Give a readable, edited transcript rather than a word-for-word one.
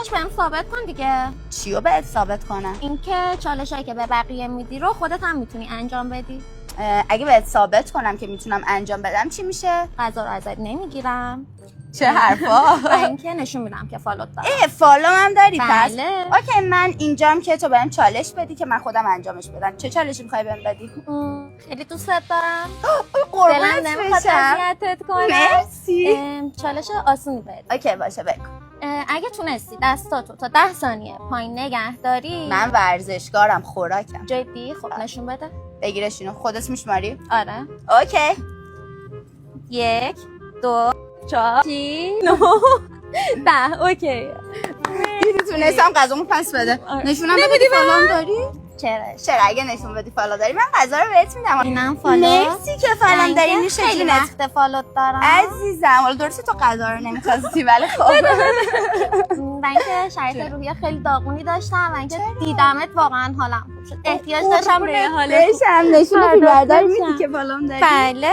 باش بهم ثابت کن دیگه. چیو بهت ثابت کنم؟ اینکه چالشایی که به بقیه میدی رو خودت هم میتونی انجام بدی. اگه بهت ثابت کنم که میتونم انجام بدم چی میشه؟ غذا رو ازت نمیگیرم. چه حرفا؟ و اینکه نشون میدم که فالوت دارم. فالو هم داری پس؟ بله. اوکی، من اینجام که تو بهم چالش بدی که من خودم انجامش بدم. چه چالشی میخوای بهم بدی؟ خیلی دوستت دارم. دلم قربونت نمیخواد بشم. اذیتت کنم. مرسی. چالش آسونی بده. اوکی باشه بگو. اگه تونستی دستاتو تا 10 ثانیه پایین نگه داری. من ورزشکارم، خوراکم. جدی؟ خب نشون بده. بگیرشونو. خودت میشماری؟ آره. اوکی. 1 2 4 5 9 10. اوکی. تونستم غذامو پس بده. نشونم بدی فالوم داری؟ چرا اگه نشون بدی فالو داری من غذا رو بهت میدم. اینم فالو. مرسی که فالوم داری. این خیلی شکلت وقت فالوت دارم عزیزم. حالا درسته تو غذا رو نمیخواستی ولی خب و اینکه شرایط روحی خیلی داغونی داشتم و اینکه دیدمت واقعا حالم خوب شد. احتیاج داشتم به حالت بشم. نشون بیبردار میدی که فالوم داری؟ بله.